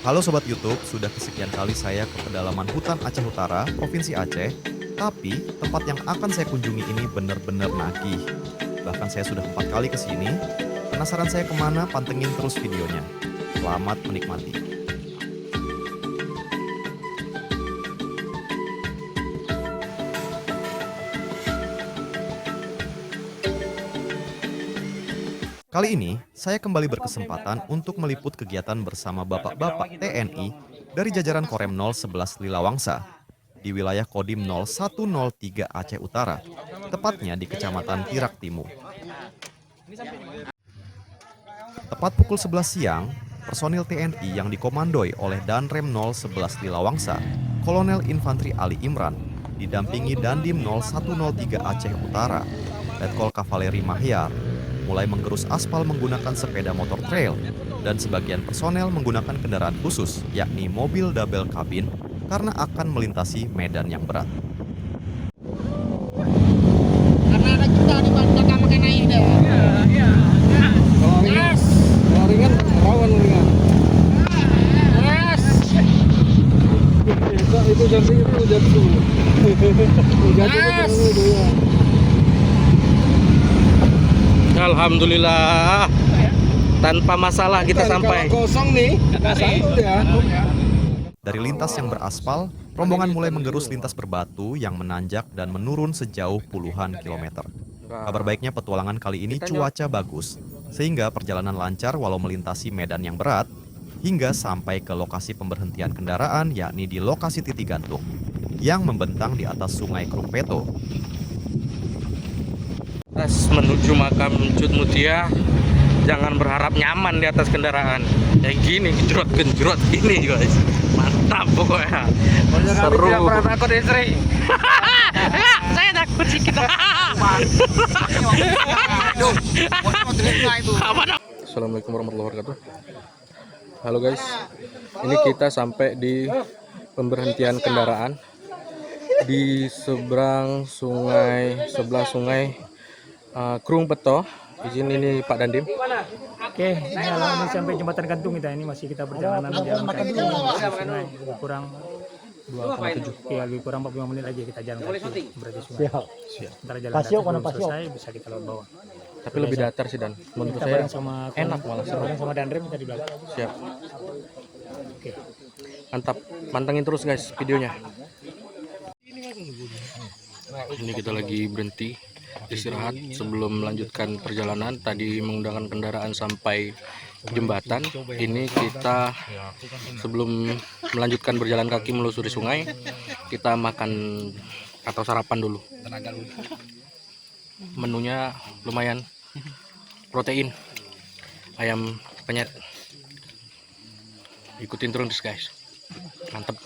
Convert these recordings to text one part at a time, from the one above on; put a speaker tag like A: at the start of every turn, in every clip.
A: Halo Sobat YouTube, sudah kesekian kali saya ke pedalaman hutan Aceh Utara, Provinsi Aceh. Tapi tempat yang akan saya kunjungi ini benar-benar nagih. Bahkan saya sudah 4 kali ke sini. Penasaran saya kemana? Pantengin terus videonya. Selamat menikmati. Kali ini, saya kembali berkesempatan untuk meliput kegiatan bersama bapak-bapak TNI dari jajaran Korem 011 Lilawangsa di wilayah Kodim 0103 Aceh Utara, tepatnya di Kecamatan Tirak Timur. Tepat pukul 11 siang, personil TNI yang dikomandoi oleh Danrem 011 Lilawangsa, Kolonel Infantri Ali Imran, didampingi Dandim 0103 Aceh Utara, Letkol Kavaleri Mahyar, mulai menggerus aspal menggunakan sepeda motor trail, dan sebagian personel menggunakan kendaraan khusus, yakni mobil double kabin, karena akan melintasi medan yang berat.
B: Karena ada kita di belakang makan air deh. Iya.
C: Kalau ringan, rawan ringan.
B: Yes.
C: Itu jatuh itu jatuh.
B: Yes.
D: Alhamdulillah, tanpa masalah kita sampai.
C: Kalau kosong nih, satu ya.
A: Dari lintas yang beraspal, rombongan mulai menggerus lintas berbatu yang menanjak dan menurun sejauh puluhan kilometer. Kabar baiknya petualangan kali ini cuaca bagus, sehingga perjalanan lancar walau melintasi medan yang berat, hingga sampai ke lokasi pemberhentian kendaraan, yakni di lokasi titik gantung, yang membentang di atas sungai Krungpeto.
D: Menuju makam Cut Mutia, jangan berharap nyaman di atas kendaraan. Kayak gini, genjrot-genjrot gini guys. Mantap pokoknya. Seru.
C: Tidak pernah takut istri.
D: Enggak, saya takut sedikit. Assalamualaikum warahmatullahi wabarakatuh. Halo guys, ini kita sampai di pemberhentian kendaraan di sebelah sungai Krungpeto. Izin ini Pak Dandim.
E: Oke, ini sampai jembatan gantung kita. Ini masih kita perjalanan jalan kaki sungai kurang 2,7. Ya, lebih kurang 45 menit lagi kita jalan kaki berarti sungai. Siap. Ntar jalan kaki belum selesai bisa kita lewat bawah.
D: Tapi lebih datar sih Dan. Menurut
E: Kita
D: saya
E: bareng sama
D: enak malah seru.
E: bareng sama Danrem kita di belakang.
D: Siap.
E: Oke.
D: Mantap. Pantengin terus guys videonya. Ini kita lagi berhenti istirahat sebelum melanjutkan perjalanan. Tadi menggunakan kendaraan sampai jembatan. Ini kita sebelum melanjutkan berjalan kaki melusuri sungai, kita makan atau sarapan dulu. Menunya lumayan protein, ayam penyet. Ikutin terus guys, mantep.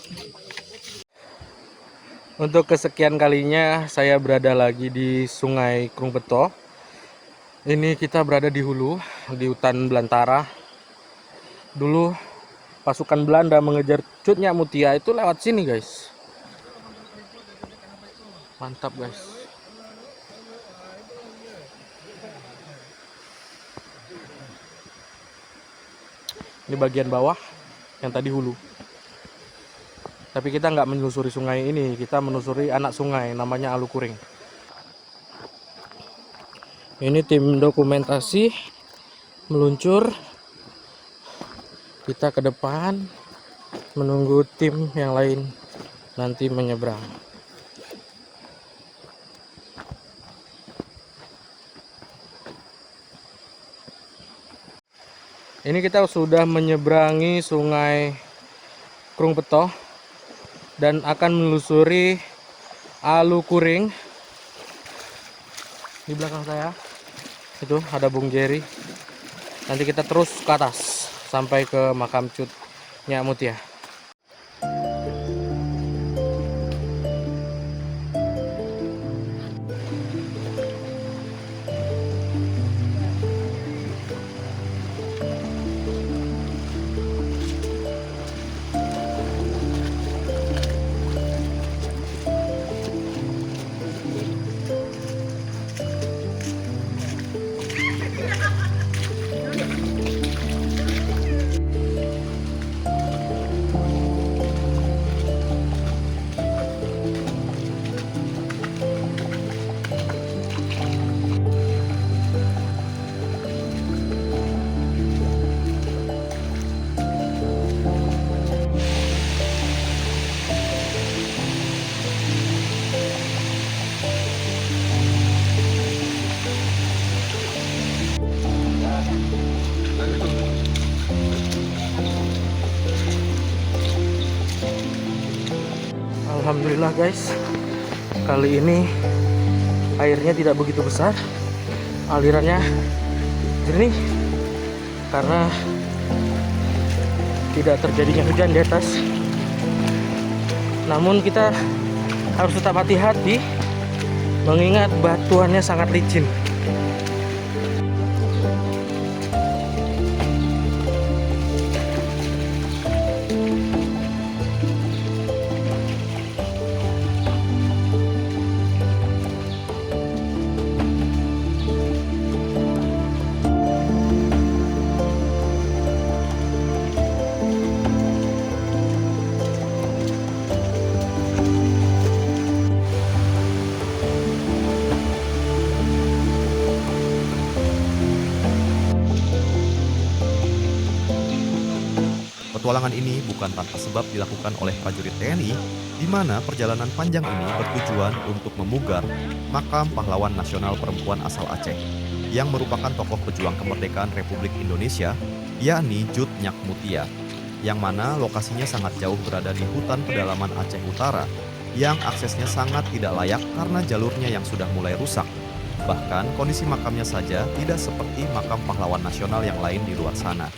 D: Untuk kesekian kalinya saya berada lagi di Sungai Krungpeto. Ini kita berada di hulu, di hutan belantara. Dulu pasukan Belanda mengejar Cut Mutia itu lewat sini guys. Mantap guys. Ini bagian bawah, yang tadi hulu. Tapi kita nggak menelusuri sungai ini, kita menelusuri anak sungai, namanya Alukuring. Ini tim dokumentasi meluncur. Kita ke depan menunggu tim yang lain nanti menyeberang. Ini kita sudah menyeberangi sungai Krungpeto dan akan menelusuri Alukuring. Di belakang saya itu ada Bung Jerry. Nanti kita terus ke atas sampai ke makam Cut Mutia. Alhamdulillah guys, kali ini airnya tidak begitu besar, alirannya jernih karena tidak terjadinya hujan di atas. Namun kita harus tetap hati-hati mengingat batuannya sangat licin.
A: Petualangan ini bukan tanpa sebab dilakukan oleh prajurit TNI, di mana perjalanan panjang ini bertujuan untuk memugar makam pahlawan nasional perempuan asal Aceh, yang merupakan tokoh pejuang kemerdekaan Republik Indonesia, yakni Jut Nyak Mutia, yang mana lokasinya sangat jauh berada di hutan pedalaman Aceh Utara, yang aksesnya sangat tidak layak karena jalurnya yang sudah mulai rusak. Bahkan kondisi makamnya saja tidak seperti makam pahlawan nasional yang lain di luar sana.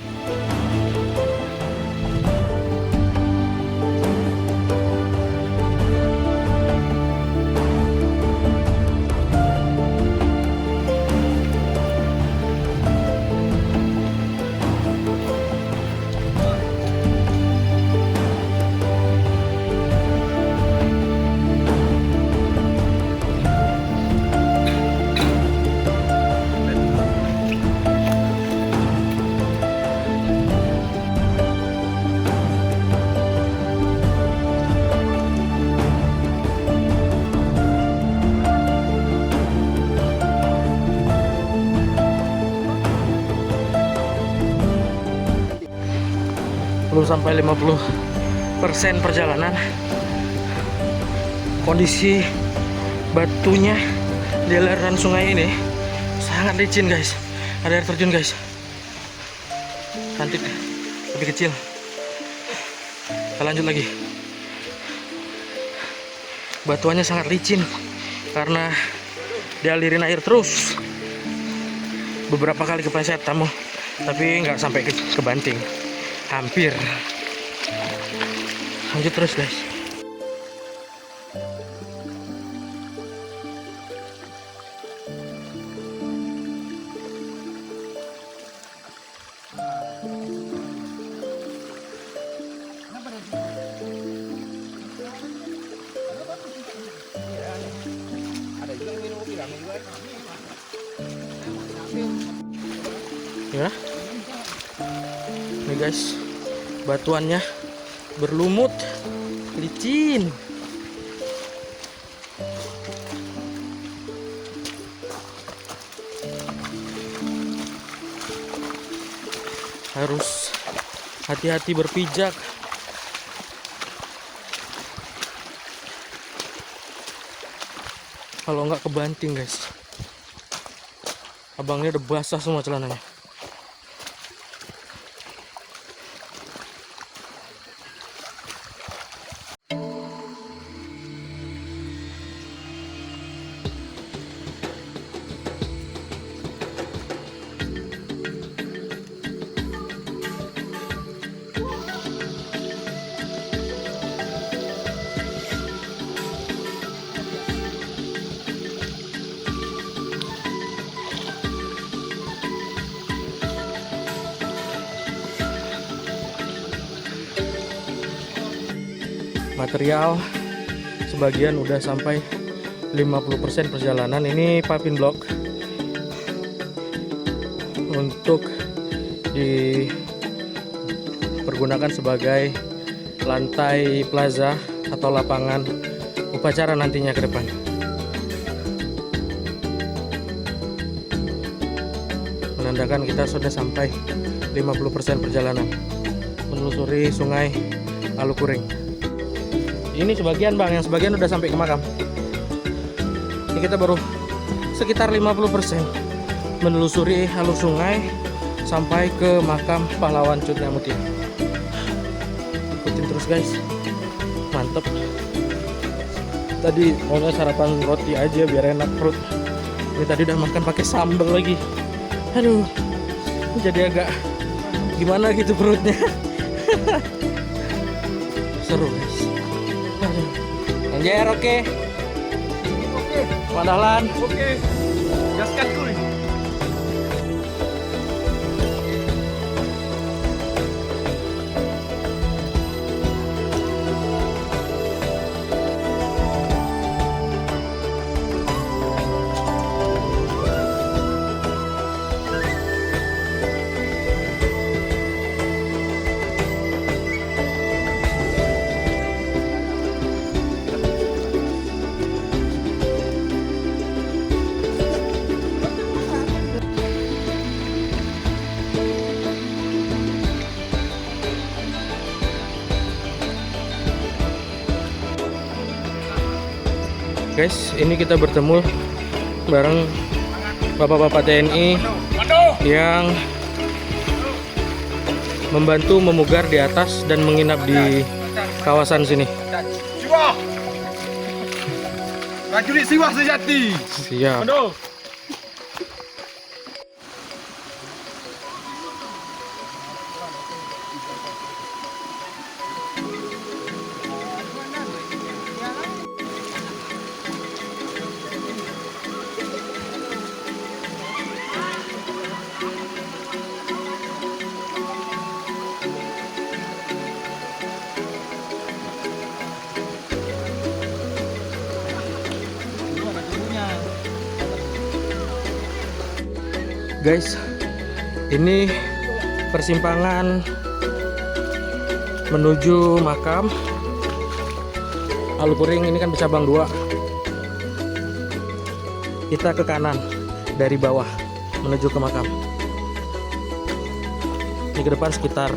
D: Belum sampai 50% perjalanan, kondisi batunya di aliran sungai ini sangat licin guys. Ada air terjun guys, cantik lebih kecil. Kita lanjut lagi. Batuannya sangat licin karena dialirin air terus. Beberapa kali kepleset tamu, tapi nggak sampai kebanting. Hampir. Lanjut terus guys. Ya. Nih guys, batuannya berlumut, licin. Harus hati-hati berpijak. Kalau nggak kebanting guys. Abangnya udah basah semua celananya. Material sebagian udah sampai 50% perjalanan. Ini paving block untuk dipergunakan sebagai lantai plaza atau lapangan upacara nantinya ke depan. Menandakan kita sudah sampai 50% perjalanan menelusuri sungai Alukuring. Ini sebagian bang, yang sebagian udah sampai ke makam. Ini kita baru sekitar 50% menelusuri alur sungai sampai ke makam pahlawan Jut Nyak Mutia. Ikutin terus guys, mantep. Tadi maunya sarapan roti aja biar enak perut. Ini tadi udah makan pakai sambal lagi. Aduh, jadi agak gimana gitu perutnya. Seru guys. Aduh. Anjir, oke. Mana Lan?
C: Oke. Gaskan kuy.
D: Guys, ini kita bertemu bareng bapak-bapak TNI yang membantu memugar di atas dan menginap di kawasan sini.
C: Siwah. Prajurit Siwah sejati.
D: Siap. Guys, ini persimpangan menuju makam Alupuring. Ini kan cabang 2. Kita ke kanan dari bawah menuju ke makam. Ini ke depan sekitar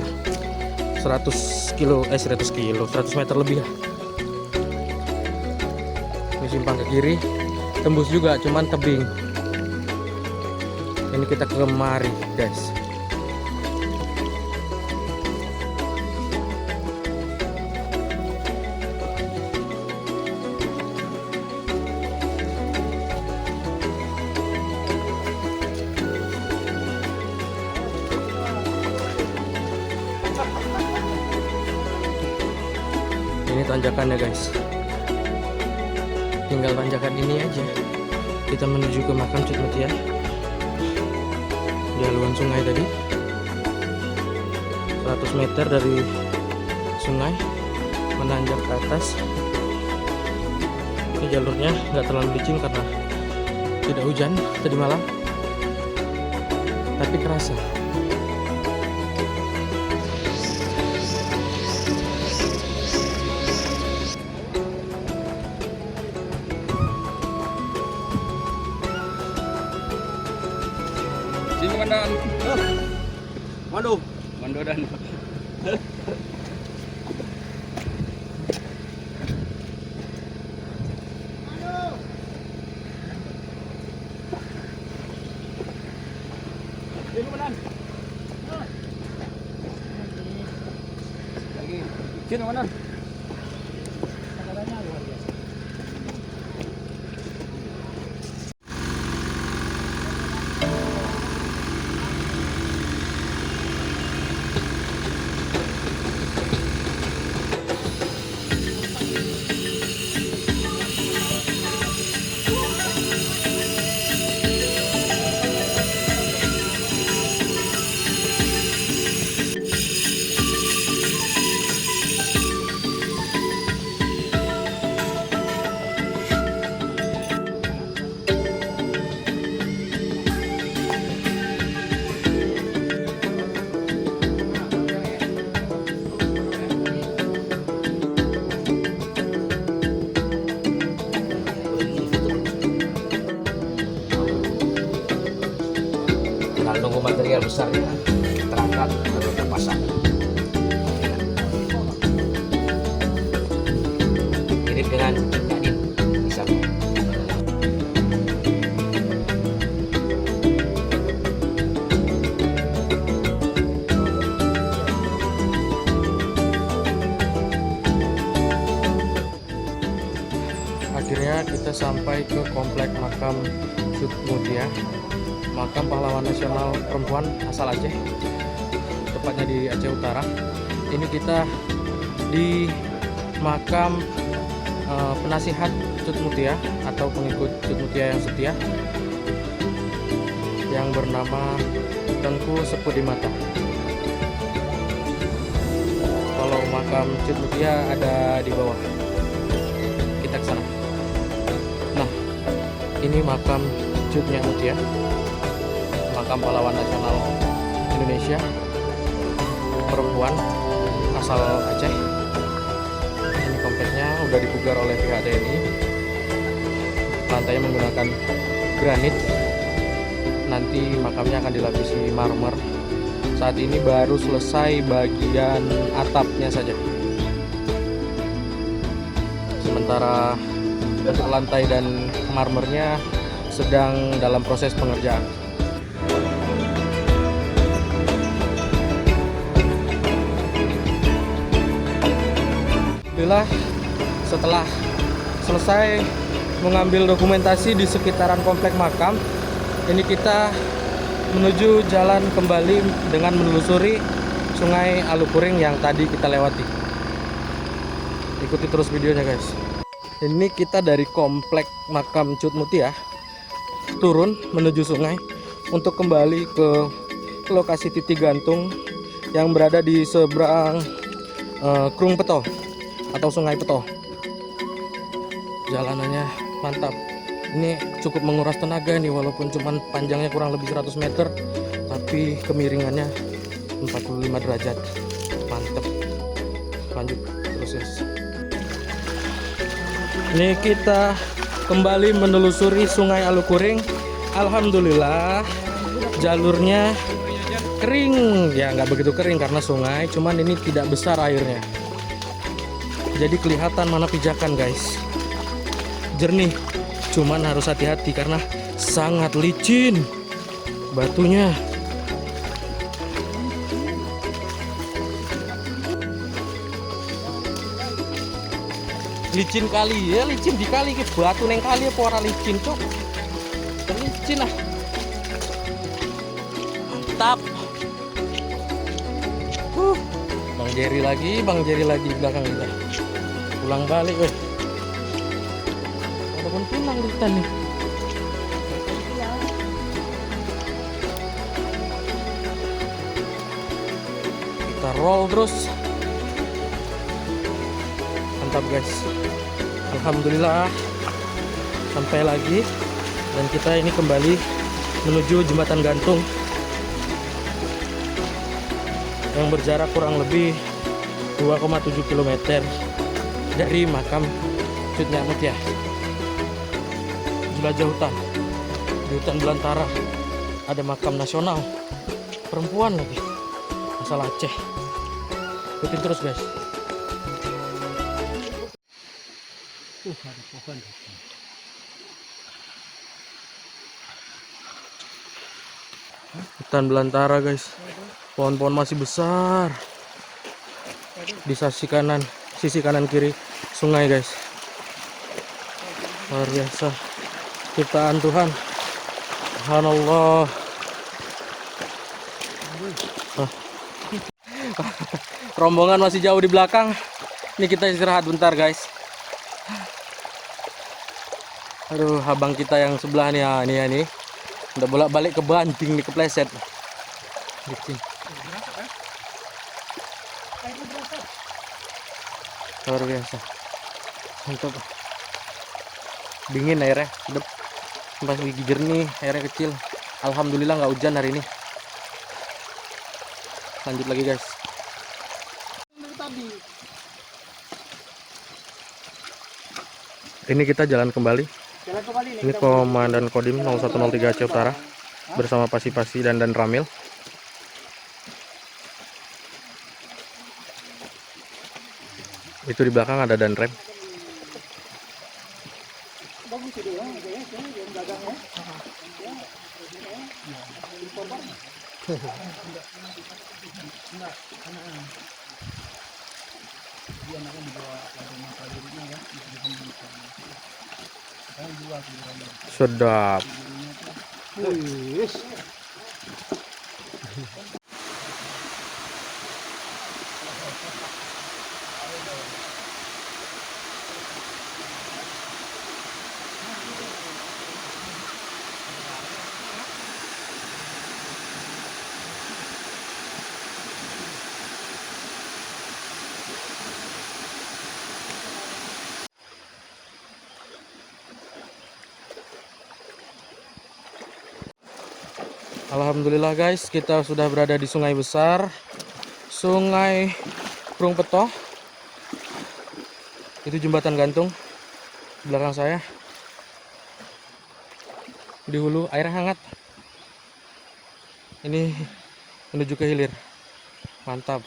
D: 100 meter lebih lah. Ini simpang ke kiri, tembus juga, cuman tebing. Ini kita kemari guys. Ini tanjakannya guys. Tinggal tanjakan ini aja kita menuju ke makam Cud Mutia. Di haluan sungai tadi 100 meter dari sungai menanjak ke atas. Ini jalurnya nggak terlalu licin karena tidak hujan tadi malam, tapi kerasa.
C: Sini komandan.
D: Waduh,
C: Mando dan. Sini komandan. Sini komandan.
F: Nunggu material besarnya terangkat lalu terpasang. Mirip dengan Nadine bisa.
D: kita sampai ke komplek makam Cut Mutia, makam pahlawan nasional perempuan asal Aceh, tepatnya di Aceh Utara. Ini kita di makam penasihat Cut Mutia atau pengikut Cut Mutia yang setia, yang bernama Tengku Sepudimata. Kalau makam Cut Mutia ada di bawah, kita ke sana. Nah, ini makam Cut Mutia, makam pahlawan nasional Indonesia perempuan asal Aceh. Ini kompleknya udah dipugar oleh pihak TNI. Lantainya menggunakan granit. Nanti makamnya akan dilapisi marmer. Saat ini baru selesai bagian atapnya saja. Sementara untuk lantai dan marmernya sedang dalam proses pengerjaan. Alhamdulillah, setelah selesai mengambil dokumentasi di sekitaran komplek makam, ini kita menuju jalan kembali dengan menelusuri Sungai Alukuring yang tadi kita lewati. Ikuti terus videonya guys. Ini kita dari komplek makam Cut Mutia turun menuju sungai untuk kembali ke lokasi titik gantung yang berada di seberang Krung Peto atau Sungai Peto. Jalanannya mantap. Ini cukup menguras tenaga nih, walaupun cuman panjangnya kurang lebih 100 meter, tapi kemiringannya 45 derajat. Mantep. Lanjut terus guys. Ini kita kembali menelusuri Sungai Alukuring. Alhamdulillah jalurnya kering, ya nggak begitu kering karena sungai, cuman ini tidak besar airnya, jadi kelihatan mana pijakan guys. Jernih, cuman harus hati-hati karena sangat licin batunya. Licin kali ya, licin di kali ke batu neng kali apa ora licin cok. Licin lah. Mantap. Bang Jerry lagi di belakang kita. Pulang balik weh. Ada pun pulang hutan nih. Kita roll terus. Mantap guys. Alhamdulillah sampai lagi, dan kita ini kembali menuju jembatan gantung yang berjarak kurang lebih 2,7 km dari makam Cut Mutia. Jelajah hutan, di hutan belantara ada makam nasional perempuan lagi asal Aceh. Ikutin terus guys. Ada pohon. Hutan belantara guys, pohon-pohon masih besar di sisi kanan kiri sungai guys. Luar biasa ciptaan Tuhan, subhanallah. Rombongan masih jauh di belakang, ini kita istirahat bentar guys. Aduh, abang kita yang sebelah nih ya, nih udah bolak-balik ke banting nih, kepleset. Luar biasa, mantap. Dingin airnya, sedap, pas gigi jernih, airnya kecil. Alhamdulillah nggak hujan hari ini. Lanjut lagi guys. Ini kita jalan kembali. Ini Komandan Kodim 0103 Aceh Utara bersama Pasi-Pasi dan Ramil. Itu di belakang ada Danrem. Sedap. Alhamdulillah guys, kita sudah berada di sungai besar, Sungai Prung Petoh. Itu jembatan gantung di belakang saya. Di hulu air hangat. Ini menuju ke hilir. Mantap.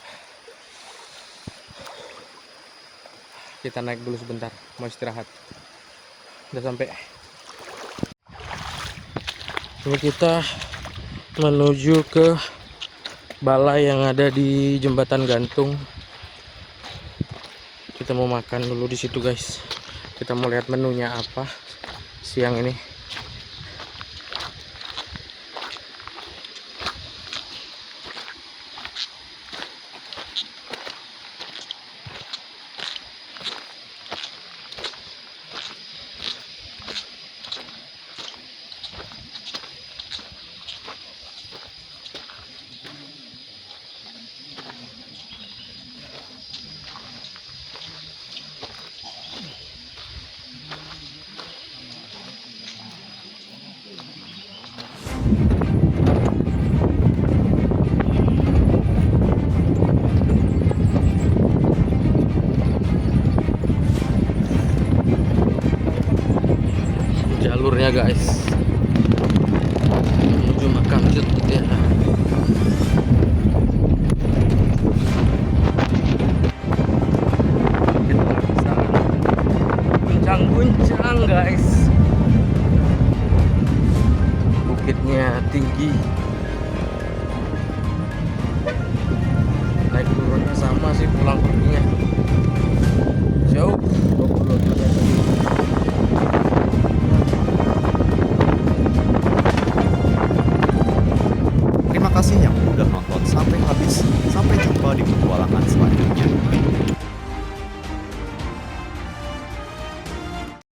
D: Kita naik dulu sebentar, mau istirahat. Udah sampai. Ini kita menuju ke balai yang ada di jembatan gantung. Kita mau makan dulu di situ guys. Kita mau lihat menunya apa siang ini. Jalurnya guys menuju makam gitu ya. Kita bisa guncang-guncang guys. Bukitnya tinggi, naik turunnya sama sih, pulang perginya jauh.
A: Terima kasih yang udah nonton sampai habis. Sampai jumpa di petualangan